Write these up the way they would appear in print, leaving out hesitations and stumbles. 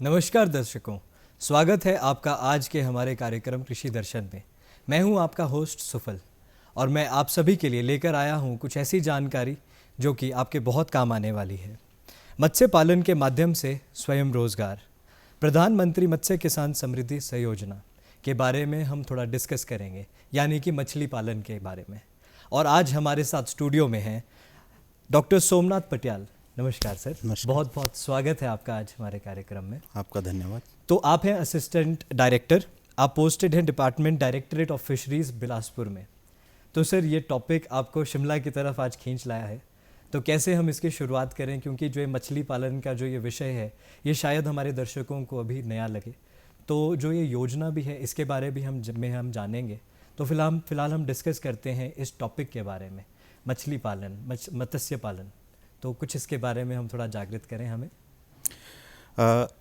नमस्कार दर्शकों, स्वागत है आपका आज के हमारे कार्यक्रम कृषि दर्शन में। मैं हूं आपका होस्ट सुफल और मैं आप सभी के लिए लेकर आया हूं कुछ ऐसी जानकारी जो कि आपके बहुत काम आने वाली है। मत्स्य पालन के माध्यम से स्वयं रोजगार, प्रधानमंत्री मत्स्य किसान समृद्धि सहयोजना के बारे में हम थोड़ा डिस्कस करेंगे, यानी कि मछली पालन के बारे में। और आज हमारे साथ स्टूडियो में हैं डॉक्टर सोमनाथ पटियाल। नमस्कार सर। नमस्कार। बहुत बहुत स्वागत है आपका आज हमारे कार्यक्रम में। आपका धन्यवाद। तो आप हैं असिस्टेंट डायरेक्टर, आप पोस्टेड हैं department directorate of fisheries Bilaspur में। तो सर ये टॉपिक आपको शिमला की तरफ आज खींच लाया है, तो कैसे हम इसकी शुरुआत करें, क्योंकि जो ये मछली पालन का जो ये विषय है ये शायद हमारे दर्शकों को अभी नया लगे। तो जो ये योजना भी है इसके बारे भी हम जानेंगे। तो फिलहाल हम डिस्कस करते हैं इस टॉपिक के बारे में, मछली पालन, मत्स्य पालन। तो कुछ इसके बारे में हम थोड़ा जागृत करें हमें।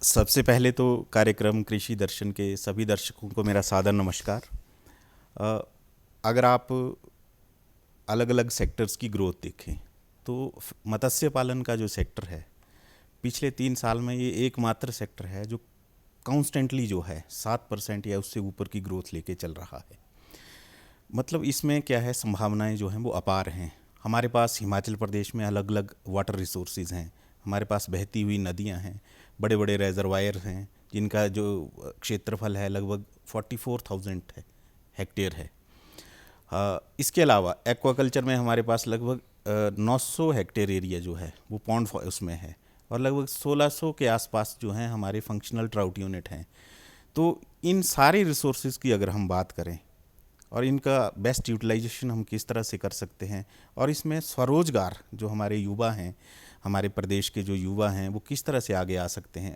सबसे पहले तो कार्यक्रम कृषि दर्शन के सभी दर्शकों को मेरा सादर नमस्कार। अगर आप अलग अलग सेक्टर्स की ग्रोथ देखें तो मत्स्य पालन का जो सेक्टर है पिछले 3 साल में ये एकमात्र सेक्टर है जो कॉन्स्टेंटली जो है 7% या उससे ऊपर की ग्रोथ लेके चल रहा है। मतलब इसमें क्या है, संभावनाएं जो हैं वो अपार हैं। हमारे पास हिमाचल प्रदेश में अलग अलग वाटर रिसोर्सेज हैं, हमारे पास बहती हुई नदियां हैं, बड़े बड़े रेजरवायर हैं जिनका जो क्षेत्रफल है लगभग 44,000 हेक्टेयर है। इसके अलावा एक्वाकल्चर में हमारे पास लगभग 900 हेक्टेयर एरिया जो है वो पॉन्ड उसमें है और लगभग 1600 के आसपास जो हैं हमारे फंक्शनल ट्राउट यूनिट हैं। तो इन सारे रिसोर्सेज की अगर हम बात करें और इनका बेस्ट यूटिलाइजेशन हम किस तरह से कर सकते हैं और इसमें स्वरोजगार जो हमारे युवा हैं, हमारे प्रदेश के जो युवा हैं वो किस तरह से आगे आ सकते हैं,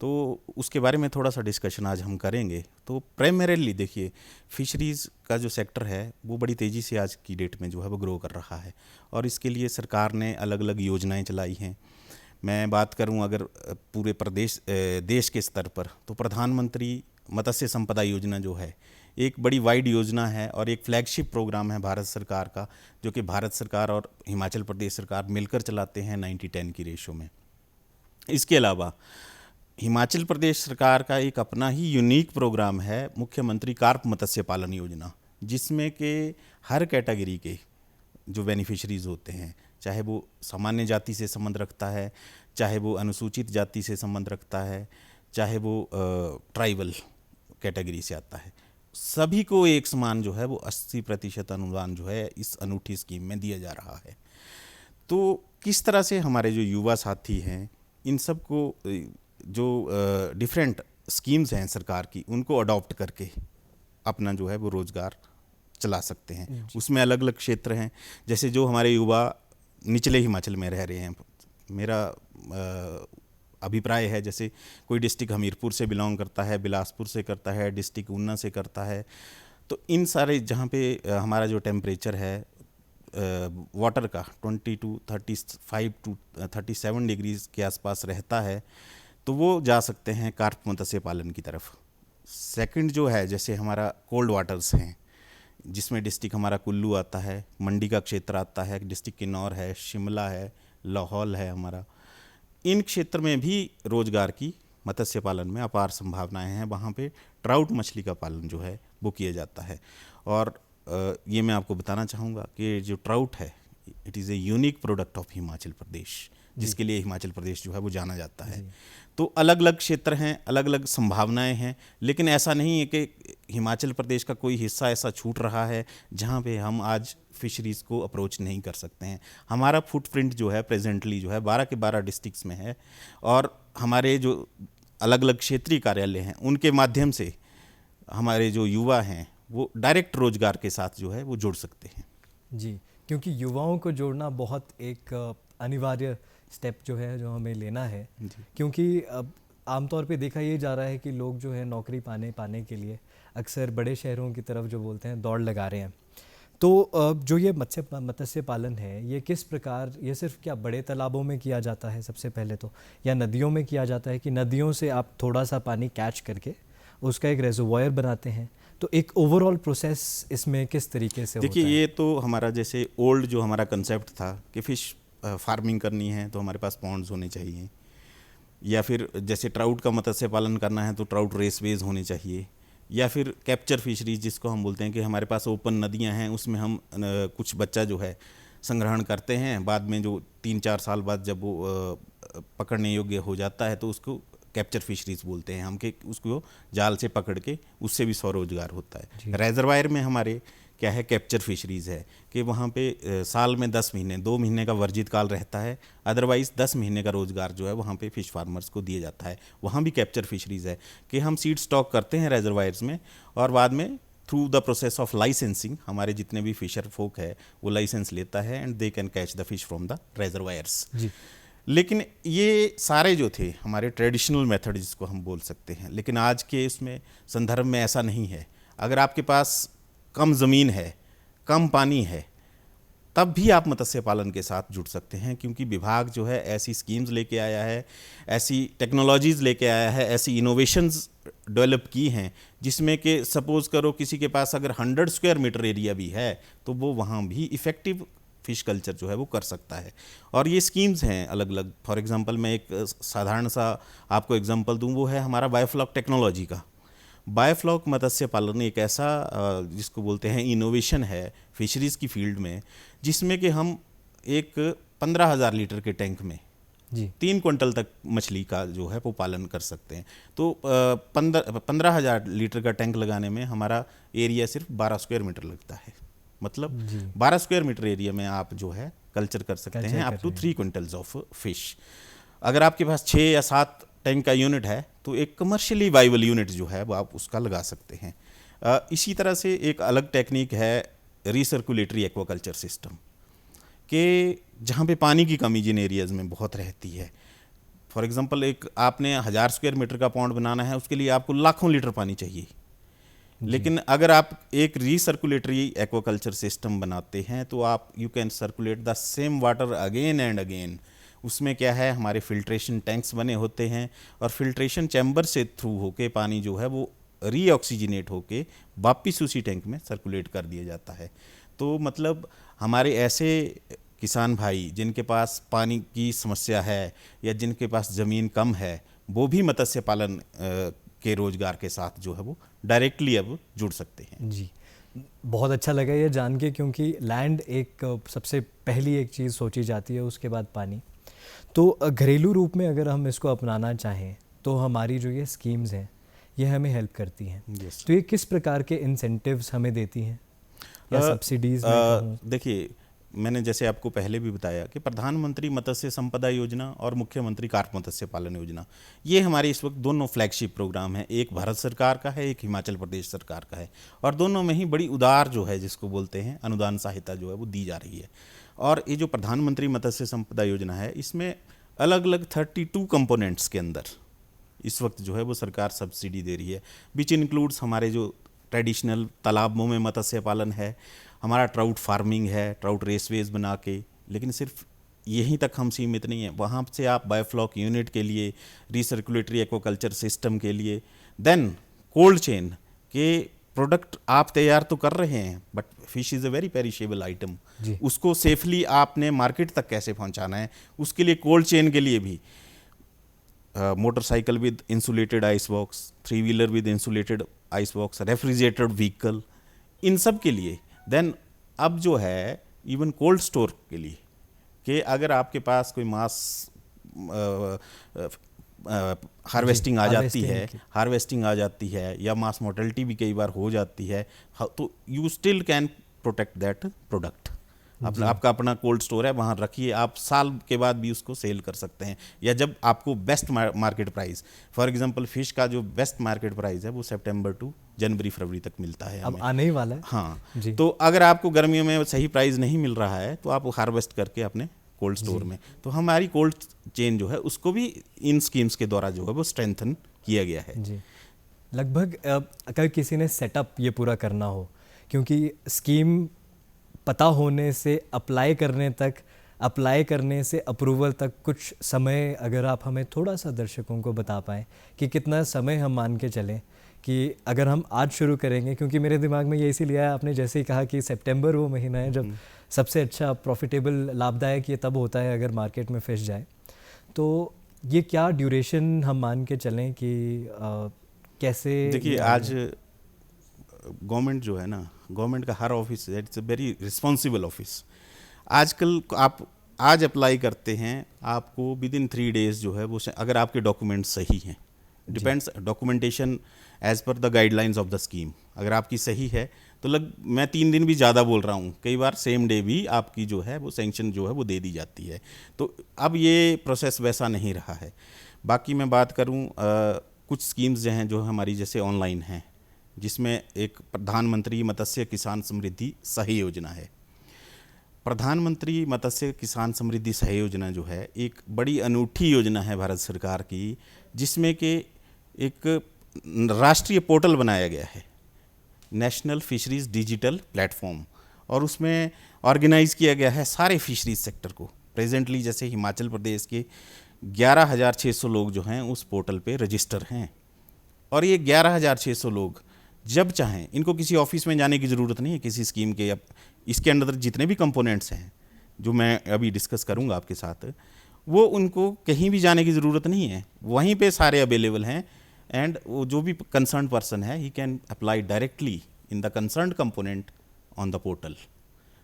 तो उसके बारे में थोड़ा सा डिस्कशन आज हम करेंगे। तो प्राइमरीली देखिए, फिशरीज़ का जो सेक्टर है वो बड़ी तेज़ी से आज की डेट में जो है वो ग्रो कर रहा है और इसके लिए सरकार ने अलग अलग योजनाएं चलाई हैं। मैं बात करूं अगर पूरे देश के स्तर पर, तो प्रधानमंत्री मत्स्य संपदा योजना जो है एक बड़ी वाइड योजना है और एक फ्लैगशिप प्रोग्राम है भारत सरकार का, जो कि भारत सरकार और हिमाचल प्रदेश सरकार मिलकर चलाते हैं 90-10 की रेशो में। इसके अलावा हिमाचल प्रदेश सरकार का एक अपना ही यूनिक प्रोग्राम है, मुख्यमंत्री कार्प मत्स्य पालन योजना, जिसमें कि हर कैटेगरी के जो बेनिफिशरीज होते हैं, चाहे वो सामान्य जाति से संबंध रखता है, चाहे वो अनुसूचित जाति से संबंध रखता है, चाहे वो ट्राइबल कैटेगरी से आता है, सभी को एक समान जो है वो 80% अनुदान जो है इस अनूठी स्कीम में दिया जा रहा है। तो किस तरह से हमारे जो युवा साथी हैं इन सब को जो डिफरेंट स्कीम्स हैं सरकार की उनको अडॉप्ट करके अपना जो है वो रोज़गार चला सकते हैं। उसमें अलग अलग क्षेत्र हैं, जैसे जो हमारे युवा निचले हिमाचल में रह रहे हैं, मेरा अभिप्राय है जैसे कोई डिस्ट्रिक्ट हमीरपुर से बिलोंग करता है, बिलासपुर से करता है, डिस्ट्रिक्ट ऊना से करता है, तो इन सारे जहाँ पे हमारा जो टेम्परेचर है वाटर का 20 टू 35 टू 37 डिग्रीज के आसपास रहता है, तो वो जा सकते हैं कार्प मत्स्य पालन की तरफ। सेकंड जो है, जैसे हमारा कोल्ड वाटर्स हैं जिसमें डिस्ट्रिक्ट हमारा कुल्लू आता है, मंडी का क्षेत्र आता है, डिस्ट्रिक्ट किन्नौर है, शिमला है, लाहौल है हमारा। इन क्षेत्र में भी रोजगार की मत्स्य पालन में अपार संभावनाएं हैं। वहाँ पे ट्राउट मछली का पालन जो है वो किया जाता है और ये मैं आपको बताना चाहूँगा कि जो ट्राउट है it is a unique product of Himachal Pradesh, जिसके लिए हिमाचल प्रदेश जो है वो जाना जाता है। तो अलग अलग क्षेत्र हैं, अलग अलग संभावनाएं हैं, लेकिन ऐसा नहीं है कि हिमाचल प्रदेश का कोई हिस्सा ऐसा छूट रहा है जहाँ पे हम आज फिशरीज़ को अप्रोच नहीं कर सकते हैं। हमारा फुटप्रिंट जो है प्रेजेंटली जो है 12 के 12 डिस्ट्रिक्ट्स में है और हमारे जो अलग अलग क्षेत्रीय कार्यालय हैं उनके माध्यम से हमारे जो युवा हैं वो डायरेक्ट रोजगार के साथ जो है वो जुड़ सकते हैं। जी, क्योंकि युवाओं को जोड़ना बहुत एक अनिवार्य स्टेप जो है जो हमें लेना है, क्योंकि अब आमतौर पे देखा ये जा रहा है कि लोग जो है नौकरी पाने के लिए अक्सर बड़े शहरों की तरफ जो बोलते हैं दौड़ लगा रहे हैं। तो जो ये मत्स्य पालन है ये किस प्रकार, ये सिर्फ क्या बड़े तालाबों में किया जाता है सबसे पहले तो, या नदियों में किया जाता है कि नदियों से आप थोड़ा सा पानी कैच करके उसका एक रेजर्वोयर बनाते हैं? तो एक ओवरऑल प्रोसेस इसमें किस तरीके से देखिए, होता है? ये तो हमारा जैसे ओल्ड जो हमारा कंसेप्ट था कि फ़िश फार्मिंग करनी है तो हमारे पास पॉन्ड्स होने चाहिए, या फिर जैसे ट्राउट का मत्स्य पालन करना है तो ट्राउट रेसवेज होने चाहिए, या फिर कैप्चर फिशरीज जिसको हम बोलते हैं कि हमारे पास ओपन नदियां हैं, उसमें हम कुछ बच्चा जो है संग्रहण करते हैं, बाद में जो 3-4 साल बाद जब वो पकड़ने योग्य हो जाता है तो उसको कैप्चर फिशरीज बोलते हैं हम, कि उसको जाल से पकड़ के उससे भी स्वरोजगार होता है। रेजरवायर में हमारे क्या है, कैप्चर फिशरीज़ है कि वहाँ पे साल में 10 महीने, 2 महीने का वर्जित काल रहता है, अदरवाइज़ 10 महीने का रोज़गार जो है वहाँ पे फिश फार्मर्स को दिया जाता है। वहाँ भी कैप्चर फिशरीज़ है कि हम सीड स्टॉक करते हैं रेजरवायर्स में, और बाद में through the process of licensing हमारे जितने भी फिशर फोक है वो लाइसेंस लेता है and they can catch the fish from the reservoirs. लेकिन ये सारे जो थे हमारे ट्रेडिशनल मेथड जिसको हम बोल सकते हैं, लेकिन आज के इसमें संदर्भ में ऐसा नहीं है। अगर आपके पास कम ज़मीन है, कम पानी है, तब भी आप मत्स्य पालन के साथ जुड़ सकते हैं, क्योंकि विभाग जो है ऐसी स्कीम्स लेके आया है, ऐसी टेक्नोलॉजीज़ लेके आया है, ऐसी इनोवेशंस डेवलप की हैं जिसमें कि सपोज़ करो किसी के पास अगर 100 स्क्वायर मीटर एरिया भी है तो वो वहाँ भी इफ़ेक्टिव फिश कल्चर जो है वो कर सकता है। और ये स्कीम्स हैं अलग अलग। फॉर एग्जांपल मैं एक साधारण सा आपको एग्जांपल दूं, वो है हमारा बायोफ्लॉक टेक्नोलॉजी का। बायोफ्लॉक मत्स्य पालन एक ऐसा जिसको बोलते हैं इनोवेशन है फिशरीज़ की फील्ड में, जिसमें कि हम एक 15,000 लीटर के टैंक में 3 क्विंटल तक मछली का जो है वो पालन कर सकते हैं। तो 15,000 लीटर का टैंक लगाने में हमारा एरिया सिर्फ 12 स्क्वायर मीटर लगता है। मतलब 12 स्क्वायर मीटर एरिया में आप जो है कल्चर कर सकते हैं up to 3 quintals of fish. अगर आपके पास 6 या 7 टैंक का यूनिट है तो एक कमर्शियली वाइबल यूनिट जो है वो आप उसका लगा सकते हैं। इसी तरह से एक अलग टेक्निक है रिसर्कुलेटरी एक्वाकल्चर सिस्टम, कि जहाँ पे पानी की कमी जिन एरियाज़ में बहुत रहती है। फॉर एग्जांपल एक आपने 1000 स्क्वायर मीटर का पॉन्ड बनाना है, उसके लिए आपको लाखों लीटर पानी चाहिए। लेकिन अगर आप एक रीसर्कुलेटरी एक्वाकल्चर सिस्टम बनाते हैं तो आप you can circulate the same water again and again. उसमें क्या है, हमारे फिल्ट्रेशन टैंक्स बने होते हैं और फिल्ट्रेशन चैम्बर से थ्रू होके पानी जो है वो रीऑक्सीजनेट होके वापिस उसी टैंक में सर्कुलेट कर दिया जाता है। तो मतलब हमारे ऐसे किसान भाई जिनके पास पानी की समस्या है या जिनके पास ज़मीन कम है, वो भी मत्स्य पालन के रोजगार के साथ जो है वो डायरेक्टली अब जुड़ सकते हैं। जी, बहुत अच्छा लगा ये जान के, क्योंकि लैंड एक सबसे पहली एक चीज़ सोची जाती है, उसके बाद पानी। तो घरेलू रूप में अगर हम इसको अपनाना चाहें तो हमारी जो ये स्कीम्स हैं ये हमें हेल्प करती हैं। yes. तो ये किस प्रकार के इंसेंटिव्स हमें देती हैं या सब्सिडीज़? देखिए, मैंने जैसे आपको पहले भी बताया कि प्रधानमंत्री मत्स्य संपदा योजना और मुख्यमंत्री कार्प मत्स्य पालन योजना, ये हमारे इस वक्त दोनों फ्लैगशिप प्रोग्राम हैं। एक भारत सरकार का है, एक हिमाचल प्रदेश सरकार का है, और दोनों में ही बड़ी उदार जो है जिसको बोलते हैं अनुदान सहायता जो है वो दी जा रही है। और ये जो प्रधानमंत्री मत्स्य संपदा योजना है, इसमें अलग अलग 32 कंपोनेंट्स के अंदर इस वक्त जो है वो सरकार सब्सिडी दे रही है, विच इंक्लूड्स हमारे जो ट्रेडिशनल तालाबों में मत्स्य पालन है, हमारा ट्राउट फार्मिंग है, ट्राउट रेसवेज बना के। लेकिन सिर्फ यहीं तक हम सीमित नहीं हैं, वहाँ से आप बायोफ्लॉक यूनिट के लिए, रिसर्कुलेटरी एक्वाकल्चर सिस्टम के लिए, देन कोल्ड चेन के प्रोडक्ट आप तैयार तो कर रहे हैं, but fish is a very perishable item, उसको सेफली आपने मार्केट तक कैसे पहुँचाना है, उसके लिए कोल्ड चेन के लिए भी motorcycle with insulated ice box, 3 wheeler with insulated ice box, refrigerated vehicle, इन सब के लिए। देन अब जो है इवन कोल्ड स्टोर के लिए, कि अगर आपके पास कोई मास हार्वेस्टिंग आ जाती है या मास मोर्टेलिटी भी कई बार हो जाती है, तो you still can protect that product. आपका अपना कोल्ड स्टोर है, वहाँ रखिए, आप साल के बाद भी उसको सेल कर सकते हैं। या जब आपको best market price, for example fish का जो बेस्ट मार्केट प्राइस है वो सितंबर टू जनवरी फरवरी तक मिलता है, अब आने ही वाला है। हाँ जी। तो अगर आपको गर्मियों में सही प्राइस नहीं मिल रहा है तो आप हार्वेस्ट करके अपने कोल्ड स्टोर में, तो हमारी कोल्ड चेन जो है उसको भी इन स्कीम्स के द्वारा जो है वो स्ट्रेंथन किया गया है जी। लगभग अगर किसी ने सेटअप ये पूरा करना हो, क्योंकि स्कीम पता होने से अप्लाई करने से अप्रूवल तक कुछ समय, अगर आप हमें थोड़ा सा दर्शकों को बता पाएँ कि कितना समय हम मान के चलें कि अगर हम आज शुरू करेंगे, क्योंकि मेरे दिमाग में ये इसीलिए आया, आपने जैसे ही कहा कि सितंबर वो महीना है जब सबसे अच्छा प्रॉफिटेबल लाभदायक ये तब होता है अगर मार्केट में फिश जाए। तो ये क्या ड्यूरेशन हम मान के चलें कि कैसे? देखिए आज गवर्नमेंट जो है ना, गवर्नमेंट का हर ऑफिस है, it's a very responsible office. आजकल आप आज अप्लाई करते हैं, आपको विद इन 3 डेज जो है वो, अगर आपके डॉक्यूमेंट सही हैं, depends documentation as per the guidelines of the scheme, अगर आपकी सही है तो मैं 3 दिन भी ज़्यादा बोल रहा हूँ, कई बार सेम डे भी आपकी जो है वो सेंक्शन जो है वो दे दी जाती है। तो अब ये प्रोसेस वैसा नहीं रहा है। बाकी मैं बात करूँ कुछ स्कीम्स जो हैं जो हमारी जैसे ऑनलाइन हैं, जिसमें एक प्रधानमंत्री मत्स्य किसान समृद्धि सहाय योजना है। प्रधानमंत्री मत्स्य किसान समृद्धि सहाय योजना जो है एक बड़ी अनूठी योजना है भारत सरकार की, जिसमें कि एक राष्ट्रीय पोर्टल बनाया गया है, नेशनल फिशरीज डिजिटल प्लेटफॉर्म, और उसमें ऑर्गेनाइज किया गया है सारे फिशरीज सेक्टर को। प्रेजेंटली जैसे हिमाचल प्रदेश के 11,600 लोग जो हैं उस पोर्टल पे रजिस्टर हैं, और ये 11,600 लोग जब चाहें, इनको किसी ऑफिस में जाने की ज़रूरत नहीं है किसी स्कीम के, या इसके अंदर जितने भी कंपोनेंट्स हैं जो मैं अभी डिस्कस करूंगा आपके साथ, वो उनको कहीं भी जाने की ज़रूरत नहीं है, वहीं पे सारे अवेलेबल हैं। एंड वो जो भी कंसर्न पर्सन है, he can apply directly in the concern component on the portal.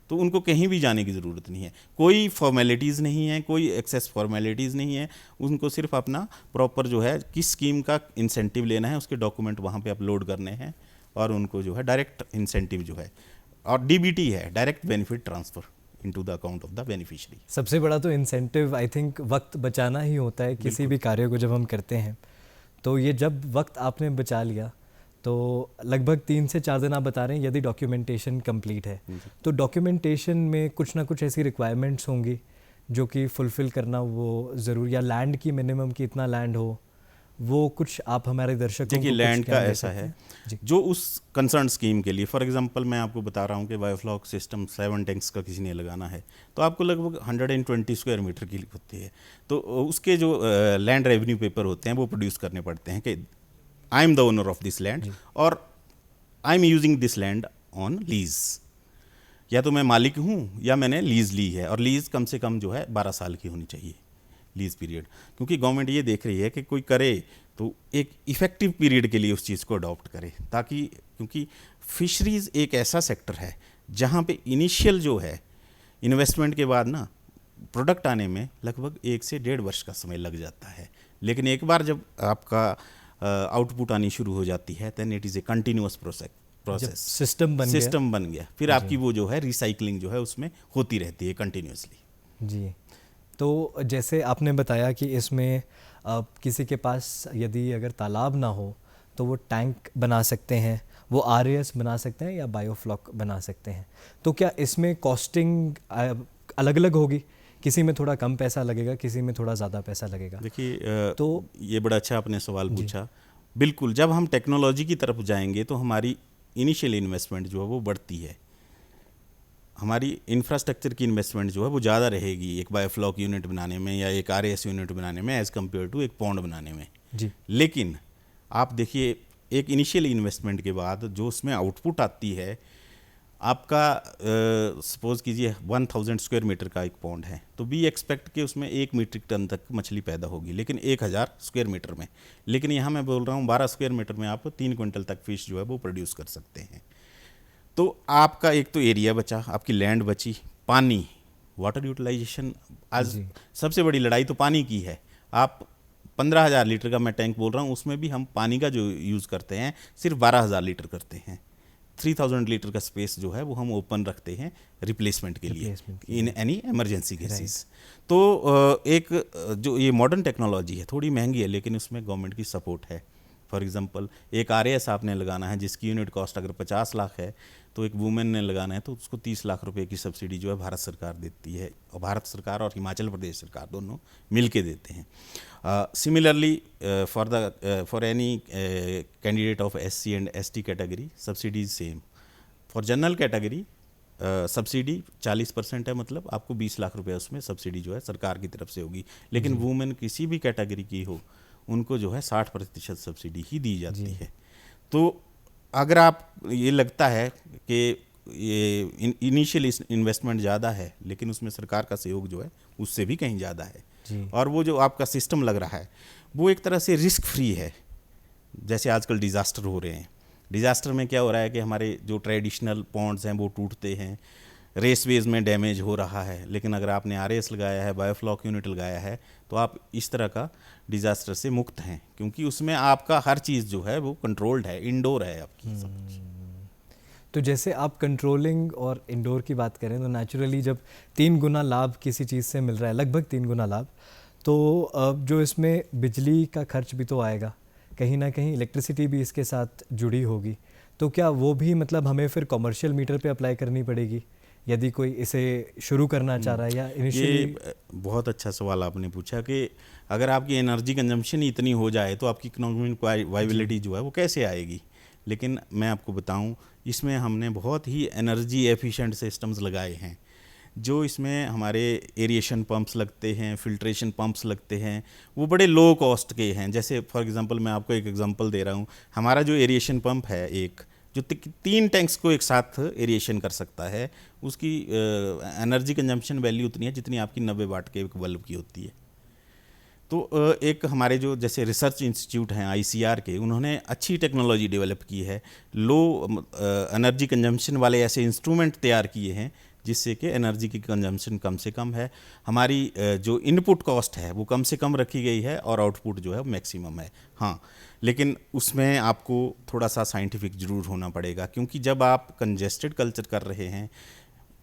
तो उनको कहीं भी जाने की ज़रूरत नहीं है, कोई फॉर्मेलिटीज़ नहीं है, कोई एक्सेस फॉर्मेलिटीज़ नहीं है, उनको सिर्फ अपना प्रॉपर जो है किस स्कीम का इंसेंटिव लेना है उसके डॉक्यूमेंट वहाँ पे अपलोड करने हैं, और उनको जो है डायरेक्ट इंसेंटिव जो है, और डीबीटी है, direct benefit transfer into the account of the beneficiary. सबसे बड़ा तो इंसेंटिव आई थिंक वक्त बचाना ही होता है किसी भी कार्य को जब हम करते हैं। तो ये जब वक्त आपने बचा लिया, तो लगभग 3 से 4 दिन आप बता रहे हैं यदि डॉक्यूमेंटेशन कंप्लीट है, तो डॉक्यूमेंटेशन में कुछ ना कुछ ऐसी रिक्वायरमेंट्स होंगी जो कि फुलफ़िल करना वो ज़रूर, या लैंड की मिनिमम की इतना लैंड हो, वो कुछ आप हमारे दर्शकों को देखिए लैंड का ऐसा है जी। जो उस कंसर्न स्कीम के लिए, फॉर एग्जांपल मैं आपको बता रहा हूँ कि बायोफ्लॉक सिस्टम 7 टैंक्स का किसी ने लगाना है, तो आपको लगभग 120 स्क्वायर मीटर की होती है। तो उसके जो लैंड रेवेन्यू पेपर होते हैं वो प्रोड्यूस करने पड़ते हैं कि I am the owner of this land और I am using this land on lease, या तो मैं मालिक हूँ या मैंने लीज ली है, और लीज कम से कम जो है 12 साल की होनी चाहिए लीज पीरियड, क्योंकि गवर्नमेंट ये देख रही है कि कोई करे तो एक इफ़ेक्टिव पीरियड के लिए उस चीज़ को अडॉप्ट करे, ताकि, क्योंकि फिशरीज़ एक ऐसा सेक्टर है जहाँ पे इनिशियल जो है इन्वेस्टमेंट के बाद ना प्रोडक्ट आने में लगभग 1 से 1.5 वर्ष का समय लग जाता है, लेकिन एक बार जब आपका आउटपुट आनी शुरू हो जाती है, then it is a continuous process, system बन गया, फिर आपकी वो जो है रिसाइकलिंग जो है उसमें होती रहती है कंटिन्यूसली। जी, तो जैसे आपने बताया कि इसमें किसी के पास यदि अगर तालाब ना हो तो वो टैंक बना सकते हैं, वो आरएएस बना सकते हैं या बायोफ्लॉक बना सकते हैं। तो क्या इसमें कॉस्टिंग अलग अलग होगी? किसी में थोड़ा कम पैसा लगेगा, किसी में थोड़ा ज़्यादा पैसा लगेगा? देखिए तो ये बड़ा अच्छा आपने सवाल पूछा। बिल्कुल, जब हम टेक्नोलॉजी की तरफ जाएंगे तो हमारी इनिशियल इन्वेस्टमेंट जो है वो बढ़ती है, हमारी इंफ्रास्ट्रक्चर की इन्वेस्टमेंट जो है वो ज़्यादा रहेगी एक बायोफ्लॉक यूनिट बनाने में या एक आरएएस यूनिट बनाने में एज़ कम्पेयर टू एक पॉन्ड बनाने में जी। लेकिन आप देखिए एक इनिशियल इन्वेस्टमेंट के बाद जो उसमें आउटपुट आती है, आपका सपोज कीजिए 1000 स्क्वायर मीटर का एक पॉन्ड है, तो वी एक्सपेक्ट कि उसमें 1 मीट्रिक टन तक मछली पैदा होगी, लेकिन 1000 स्क्वायर मीटर में। लेकिन यहाँ मैं बोल रहा हूँ 12 स्क्वायर मीटर में आप 3 क्विंटल तक फिश जो है वो प्रोड्यूस कर सकते हैं। तो आपका एक तो एरिया बचा, आपकी लैंड बची, पानी, वाटर यूटिलाइजेशन, आज सबसे बड़ी लड़ाई तो पानी की है। आप 15,000 लीटर का मैं टैंक बोल रहा हूँ, उसमें भी हम पानी का जो यूज़ करते हैं सिर्फ 12,000 लीटर करते हैं। 3000 लीटर का स्पेस जो है वो हम ओपन रखते हैं रिप्लेसमेंट के लिए इन एनी इमरजेंसी केसेस। तो एक जो ये मॉडर्न टेक्नोलॉजी है थोड़ी महंगी है, लेकिन उसमें गवर्नमेंट की सपोर्ट है। फॉर एग्जांपल एक आरएएस आपने लगाना है जिसकी यूनिट कॉस्ट अगर 50 लाख है, तो एक वुमेन ने लगाना है तो उसको 30 लाख रुपए की सब्सिडी जो है भारत सरकार देती है, और भारत सरकार और हिमाचल प्रदेश सरकार दोनों मिल के देते हैं। Similarly for any candidate of SC and ST category subsidy is same. For general category subsidy 40% है, मतलब आपको 20 लाख रुपये उसमें सब्सिडी जो है सरकार की तरफ से होगी। लेकिन वुमेन किसी भी कैटेगरी की हो, उनको जो है 60% सब्सिडी ही दी जाती है। तो अगर आप ये लगता है कि ये इनिशियल इन्वेस्टमेंट ज़्यादा है, लेकिन उसमें सरकार का सहयोग जो है उससे भी कहीं ज़्यादा है, जी। और वो जो आपका सिस्टम लग रहा है वो एक तरह से रिस्क फ्री है। जैसे आजकल डिज़ास्टर हो रहे हैं, डिज़ास्टर में क्या हो रहा है कि हमारे जो ट्रेडिशनल पॉन्ड्स हैं वो टूटते हैं, रेसवेज में डैमेज हो रहा है, लेकिन अगर आपने RAS लगाया है, बायोफ्लॉक यूनिट लगाया है, तो आप इस तरह का डिज़ास्टर से मुक्त हैं, क्योंकि उसमें आपका हर चीज़ जो है वो कंट्रोल्ड है, इंडोर है आपकी सब कुछ। तो जैसे आप कंट्रोलिंग और इंडोर की बात करें तो नेचुरली जब 3 गुना लाभ किसी चीज़ से मिल रहा है, लगभग 3 गुना लाभ, तो जो इसमें बिजली का खर्च भी तो आएगा, कहीं ना कहीं इलेक्ट्रिसिटी भी इसके साथ जुड़ी होगी, तो क्या वो भी मतलब हमें फिर कमर्शियल मीटर पे अप्लाई करनी पड़ेगी यदि कोई इसे शुरू करना चाह रहा है या इनिशियली? ये बहुत अच्छा सवाल आपने पूछा कि अगर आपकी एनर्जी कंजम्पशन ही इतनी हो जाए तो आपकी इकोनॉमिक वाइबिलिटी जो है वो कैसे आएगी। लेकिन मैं आपको बताऊं, इसमें हमने बहुत ही एनर्जी एफिशिएंट सिस्टम्स लगाए हैं, जो इसमें हमारे एरिएशन पंप्स लगते हैं, फिल्ट्रेशन पंप्स लगते हैं, वो बड़े लो कॉस्ट के हैं। जैसे फॉर एग्जांपल मैं आपको एक एग्जांपल दे रहा हूँ, हमारा जो एरिएशन पंप है एक, जो 3 टैंक्स को एक साथ एरिएशन कर सकता है, उसकी एनर्जी कंजम्पशन वैल्यू उतनी है जितनी आपकी 90 वाट के एक बल्ब की होती है। तो एक हमारे जो जैसे रिसर्च इंस्टीट्यूट हैं ICR के, उन्होंने अच्छी टेक्नोलॉजी डेवलप की है, लो एनर्जी कंजम्पशन वाले ऐसे इंस्ट्रूमेंट तैयार किए हैं जिससे कि एनर्जी की कंजम्पशन कम से कम है, हमारी जो इनपुट कॉस्ट है वो कम से कम रखी गई है और आउटपुट जो है मैक्सिमम है। हाँ, लेकिन उसमें आपको थोड़ा सा साइंटिफिक जरूर होना पड़ेगा, क्योंकि जब आप कंजेस्टेड कल्चर कर रहे हैं,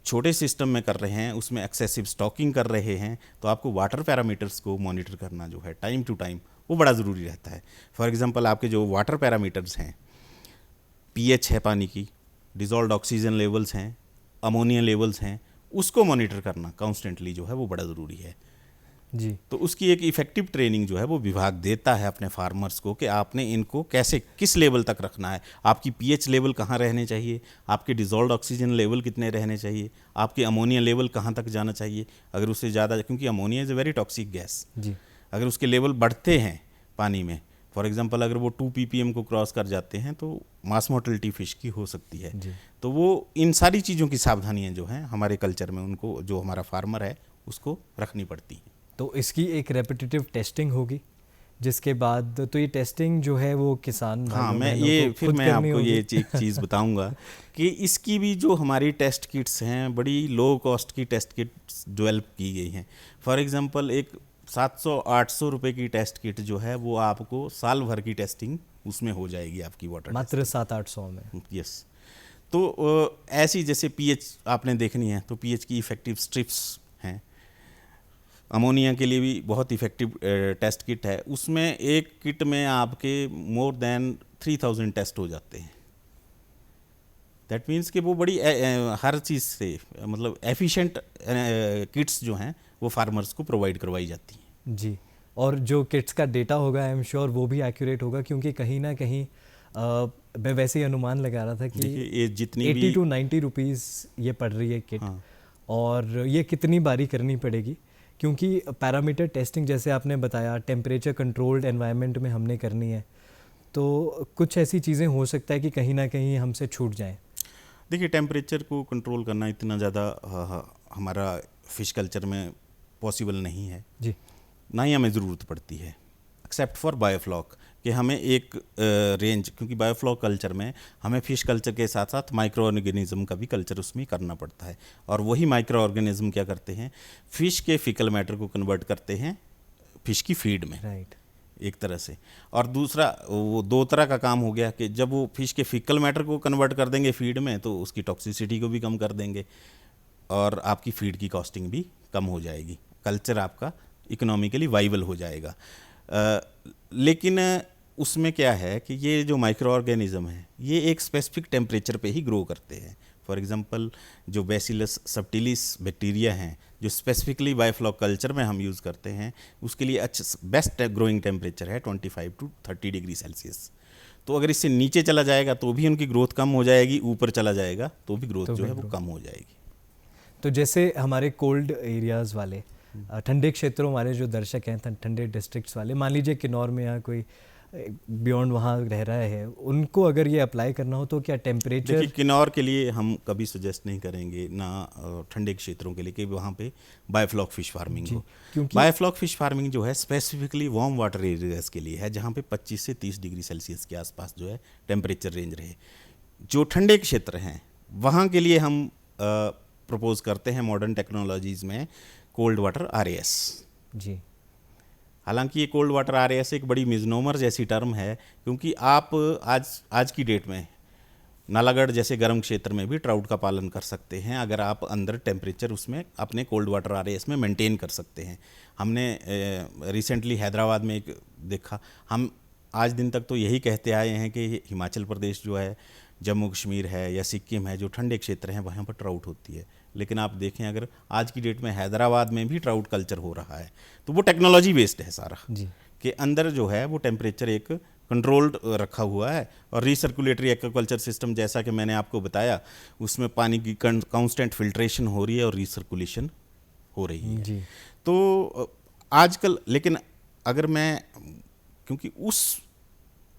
छोटे सिस्टम में कर रहे हैं, उसमें एक्सेसिव स्टॉकिंग कर रहे हैं, तो आपको वाटर पैरामीटर्स को मॉनिटर करना जो है टाइम टू टाइम वो बड़ा ज़रूरी रहता है। फॉर एग्जांपल आपके जो वाटर पैरामीटर्स हैं, pH है पानी की, डिज़ोल्व्ड ऑक्सीजन लेवल्स हैं, अमोनिया लेवल्स हैं, उसको मॉनिटर करना कॉन्स्टेंटली जो है वो बड़ा ज़रूरी है जी। तो उसकी एक इफेक्टिव ट्रेनिंग जो है वो विभाग देता है अपने फार्मर्स को कि आपने इनको कैसे किस लेवल तक रखना है, आपकी pH लेवल कहाँ रहने चाहिए, आपके डिज़ोल्व्ड ऑक्सीजन लेवल कितने रहने चाहिए, आपके अमोनिया लेवल कहाँ तक जाना चाहिए। अगर उससे ज़्यादा, क्योंकि ammonia is a very toxic gas, जी। अगर उसके लेवल बढ़ते हैं पानी में, फॉर एग्जांपल अगर वो 2 ppm को क्रॉस कर जाते हैं तो मास मोर्टलिटी फिश की हो सकती है। जी। तो वो इन सारी चीज़ों की सावधानियां जो हैं हमारे कल्चर में, उनको जो हमारा फार्मर है उसको रखनी पड़ती हैं। तो इसकी एक रेपिटेटिव टेस्टिंग होगी जिसके बाद तो ये टेस्टिंग जो है वो किसान हाँ, मैं भाइयों ये बहनों को फिर खुद मैं करनी आपको ये होगी। एक चीज़ बताऊंगा कि इसकी भी जो हमारी टेस्ट किट्स हैं, बड़ी लो कॉस्ट की टेस्ट किट्स डेवलप की गई हैं। फॉर एग्जांपल एक 700-800 रुपए की टेस्ट किट जो है वो आपको साल भर की टेस्टिंग उसमें हो जाएगी आपकी वाटर मात्र 700-800 में। यस। तो ऐसी जैसे pH आपने देखनी है तो pH की इफ़ेक्टिव स्ट्रिप्स हैं, अमोनिया के लिए भी बहुत इफ़ेक्टिव टेस्ट किट है, उसमें एक किट में आपके मोर देन 3000 टेस्ट हो जाते हैं। दैट मीन्स कि वो बड़ी हर चीज़ से मतलब एफिशिएंट किट्स जो हैं वो फार्मर्स को प्रोवाइड करवाई जाती हैं। जी। और जो किट्स का डेटा होगा आई एम श्योर वो भी एक्यूरेट होगा, क्योंकि कहीं ना कहीं मैं वैसे ही अनुमान लगा रहा था कि देखिए ये जितनी 80 भी to 90 रुपीज़ ये पड़ रही है किट। हाँ। और ये कितनी बारी करनी पड़ेगी, क्योंकि पैरामीटर टेस्टिंग जैसे आपने बताया टेम्परेचर कंट्रोल्ड एनवायरनमेंट में हमने करनी है, तो कुछ ऐसी चीज़ें हो सकता है कि कहीं ना कहीं हमसे छूट जाएं। देखिए टेम्परेचर को कंट्रोल करना इतना ज़्यादा हमारा फिश कल्चर में पॉसिबल नहीं है जी। ना ही हमें ज़रूरत पड़ती है, एक्सेप्ट फॉर बायोफ्लॉक, कि हमें एक रेंज, क्योंकि बायोफ्लॉक कल्चर में हमें फिश कल्चर के साथ साथ माइक्रो ऑर्गेनिज्म का भी कल्चर उसमें करना पड़ता है, और वही माइक्रो ऑर्गेनिज्म क्या करते हैं, फिश के फिकल मैटर को कन्वर्ट करते हैं फिश की फीड में, राइट। एक तरह से। और दूसरा वो 2 तरह का काम हो गया कि जब वो फिश के फिकल मैटर को कन्वर्ट कर देंगे फीड में तो उसकी टॉक्सिसिटी को भी कम कर देंगे और आपकी फीड की कॉस्टिंग भी कम हो जाएगी, कल्चर आपका इकोनॉमिकली वाइबल हो जाएगा। लेकिन उसमें क्या है कि ये जो माइक्रो ऑर्गेनिज्म है ये एक स्पेसिफिक टेम्परेचर पे ही ग्रो करते हैं। फॉर एग्जांपल जो बैसिलस सबटिलिस बैक्टीरिया हैं जो स्पेसिफिकली बायोफ्लॉक कल्चर में हम यूज़ करते हैं, उसके लिए अच्छा बेस्ट ग्रोइंग टेम्परेचर है 25 to 30 डिग्री सेल्सियस। तो अगर इससे नीचे चला जाएगा तो भी उनकी ग्रोथ कम हो जाएगी, ऊपर चला जाएगा तो भी ग्रोथ जो है वो कम हो जाएगी। तो जैसे हमारे कोल्ड एरियाज़ वाले ठंडे क्षेत्रों वाले जो दर्शक हैं, ठंडे डिस्ट्रिक्ट्स वाले, मान लीजिए किन्नौर में या कोई बियॉन्ड वहाँ रह रहा है, उनको अगर ये अप्लाई करना हो तो क्या टेम्परेचर? देखिए, किन्नौर के लिए हम कभी सजेस्ट नहीं करेंगे ना ठंडे क्षेत्रों के लिए कि वहाँ पे बायोफ्लॉक फिश फार्मिंग हो, क्योंकि बायोफ्लॉक फिश फार्मिंग जो है स्पेसिफिकली वार्म वाटर एरियाज के लिए है, जहाँ पे 25 से 30 डिग्री सेल्सियस के आसपास जो है टेम्परेचर रेंज रहे। जो ठंडे क्षेत्र हैं वहाँ के लिए हम प्रपोज करते हैं मॉडर्न टेक्नोलॉजीज़ में कोल्ड वाटर RAS। जी, हालांकि ये कोल्ड वाटर RAS एक बड़ी मिजनोमर जैसी टर्म है, क्योंकि आप आज की डेट में नालागढ़ जैसे गर्म क्षेत्र में भी ट्राउट का पालन कर सकते हैं अगर आप अंदर टेम्परेचर उसमें अपने कोल्ड वाटर RAS में मेंटेन कर सकते हैं। हमने रिसेंटली हैदराबाद में एक देखा, हम आज दिन तक तो यही कहते आए हैं कि हिमाचल प्रदेश जो है, जम्मू कश्मीर है या सिक्किम है, जो ठंडे क्षेत्र हैं वहाँ पर ट्राउट होती है, लेकिन आप देखें अगर आज की डेट में हैदराबाद में भी ट्राउट कल्चर हो रहा है, तो वो टेक्नोलॉजी बेस्ड है सारा जी, कि अंदर जो है वो टेम्परेचर एक कंट्रोल्ड रखा हुआ है। और रीसर्कुलेटरी एक्वाकल्चर सिस्टम, जैसा कि मैंने आपको बताया, उसमें पानी की कांस्टेंट फिल्ट्रेशन हो रही है और रीसर्कुलेशन हो रही है जी, तो आजकल। लेकिन अगर मैं, क्योंकि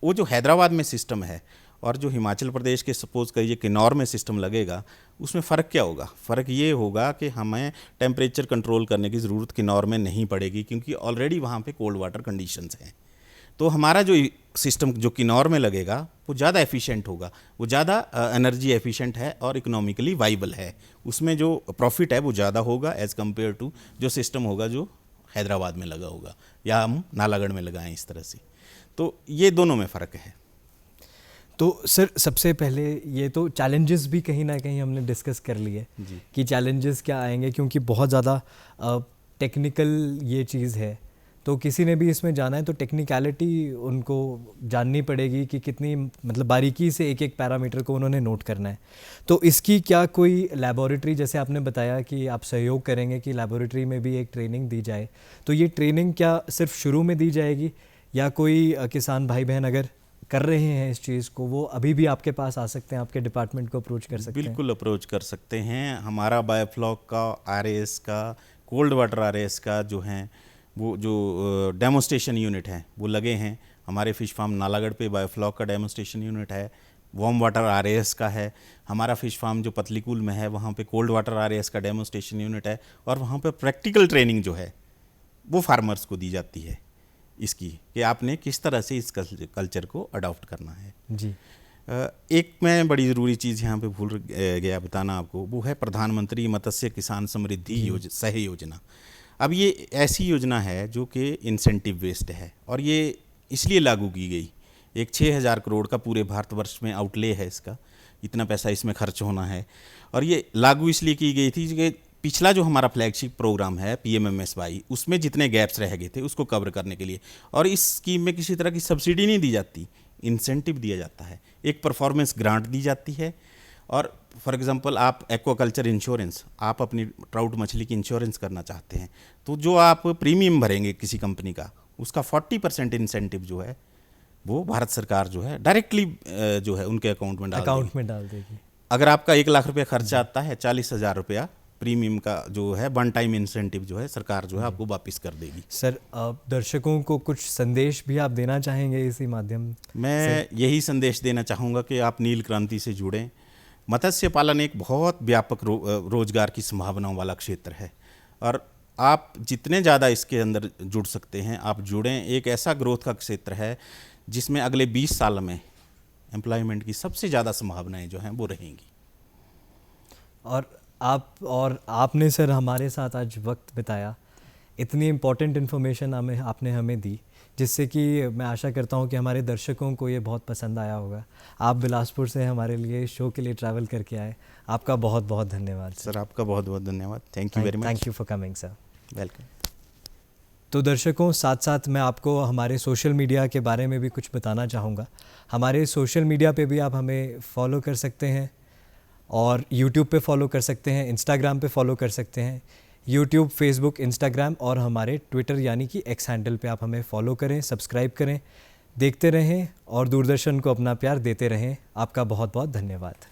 वो जो हैदराबाद में सिस्टम है और जो हिमाचल प्रदेश के सपोज करिए किन्नौर में सिस्टम लगेगा, उसमें फ़र्क क्या होगा? फ़र्क ये होगा कि हमें टेम्परेचर कंट्रोल करने की ज़रूरत किन्नौर में नहीं पड़ेगी, क्योंकि ऑलरेडी वहाँ पे कोल्ड वाटर कंडीशंस हैं। तो हमारा जो सिस्टम जो किन्नौर में लगेगा वो ज़्यादा एफिशिएंट होगा, वो ज़्यादा एनर्जी एफिशिएंट है और इकोनॉमिकली वाइबल है। उसमें जो प्रॉफिट है वो ज़्यादा होगा एज़ कम्पेयर टू जो सिस्टम होगा जो हैदराबाद में लगा होगा या हम नालागढ़ में लगाएं इस तरह से। तो ये दोनों में फ़र्क है। तो सर सबसे पहले ये तो चैलेंजेस भी कहीं ना कहीं हमने डिस्कस कर लिए कि चैलेंजेस क्या आएंगे, क्योंकि बहुत ज़्यादा टेक्निकल ये चीज़ है, तो किसी ने भी इसमें जाना है तो टेक्निकलिटी उनको जाननी पड़ेगी कि कितनी मतलब बारीकी से एक एक पैरामीटर को उन्होंने नोट करना है। तो इसकी क्या कोई लैबोरेटरी, जैसे आपने बताया कि आप सहयोग करेंगे कि लैबोरेटरी में भी एक ट्रेनिंग दी जाए, तो ये ट्रेनिंग क्या सिर्फ शुरू में दी जाएगी या कोई किसान भाई बहन अगर कर रहे हैं इस चीज़ को, वो अभी भी आपके पास आ सकते हैं, आपके डिपार्टमेंट को अप्रोच कर सकते हैं? बिल्कुल अप्रोच कर सकते हैं। हमारा बायोफ्लॉक का RAS का कोल्ड वाटर RAS का जो है वो जो डेमोस्ट्रेशन यूनिट है वो लगे हैं। हमारे फ़िश फार्म नालागढ़ पे बायोफ्लॉक का डेमोस्ट्रेशन यूनिट है, वार्म वाटर RAS का है। हमारा फ़िश फार्म जो पतलीकूल में है वहाँ पे कोल्ड वाटर RAS का डेमोस्ट्रेशन यूनिट है, और वहाँ पे प्रैक्टिकल ट्रेनिंग जो है वो फार्मर्स को दी जाती है इसकी कि आपने किस तरह से इस कल्चर को अडॉप्ट करना है। जी, एक मैं बड़ी ज़रूरी चीज़ यहाँ पे भूल गया बताना आपको, वो है प्रधानमंत्री मत्स्य किसान समृद्धि सह योजना। अब ये ऐसी योजना है जो कि इंसेंटिव बेस्ड है और ये इसलिए लागू की गई। एक 6,000 करोड़ का पूरे भारतवर्ष में आउटले है इसका, इतना पैसा इसमें खर्च होना है। और ये लागू इसलिए की गई थी कि पिछला जो हमारा फ्लैगशिप प्रोग्राम है PMMSY, उसमें जितने गैप्स रह गए थे उसको कवर करने के लिए। और इस स्कीम में किसी तरह की सब्सिडी नहीं दी जाती, इंसेंटिव दिया जाता है, एक परफॉर्मेंस ग्रांट दी जाती है। और फॉर एग्जांपल आप एक्वाकल्चर इंश्योरेंस, आप अपनी ट्राउट मछली की इंश्योरेंस करना चाहते हैं, तो जो आप प्रीमियम भरेंगे किसी कंपनी का, उसका 40% इंसेंटिव जो है वो भारत सरकार जो है डायरेक्टली जो है उनके अकाउंट में डाल देगी। अगर आपका 1 लाख रुपया खर्चा आता है, 40,000 रुपया प्रीमियम का जो है वन टाइम इंसेंटिव जो है सरकार जो है आपको वापस कर देगी। सर दर्शकों को कुछ संदेश भी आप देना चाहेंगे इसी माध्यम? मैं यही संदेश देना चाहूँगा कि आप नील क्रांति से जुड़ें। मत्स्य पालन एक बहुत व्यापक रोजगार की संभावनाओं वाला क्षेत्र है और आप जितने ज़्यादा इसके अंदर जुड़ सकते हैं आप जुड़ें। एक ऐसा ग्रोथ का क्षेत्र है जिसमें अगले 20 साल में एम्प्लॉयमेंट की सबसे ज़्यादा संभावनाएं जो हैं वो रहेंगी। और आपने सर हमारे साथ आज वक्त बिताया, इतनी इम्पोर्टेंट इन्फॉर्मेशन आपने हमें दी, जिससे कि मैं आशा करता हूं कि हमारे दर्शकों को ये बहुत पसंद आया होगा। आप बिलासपुर से हमारे लिए शो के लिए ट्रैवल करके आए, आपका बहुत बहुत धन्यवाद सर। आपका बहुत बहुत धन्यवाद। Thank you very much. Thank you for coming sir. Welcome. तो दर्शकों, साथ साथ मैं आपको हमारे सोशल मीडिया के बारे में भी कुछ बताना चाहूँगा। हमारे सोशल मीडिया पे भी आप हमें फॉलो कर सकते हैं और यूट्यूब पे फॉलो कर सकते हैं, इंस्टाग्राम पे फॉलो कर सकते हैं। यूट्यूब, फेसबुक, इंस्टाग्राम और हमारे ट्विटर यानी कि X हैंडल पे आप हमें फॉलो करें, सब्सक्राइब करें, देखते रहें और दूरदर्शन को अपना प्यार देते रहें। आपका बहुत बहुत धन्यवाद।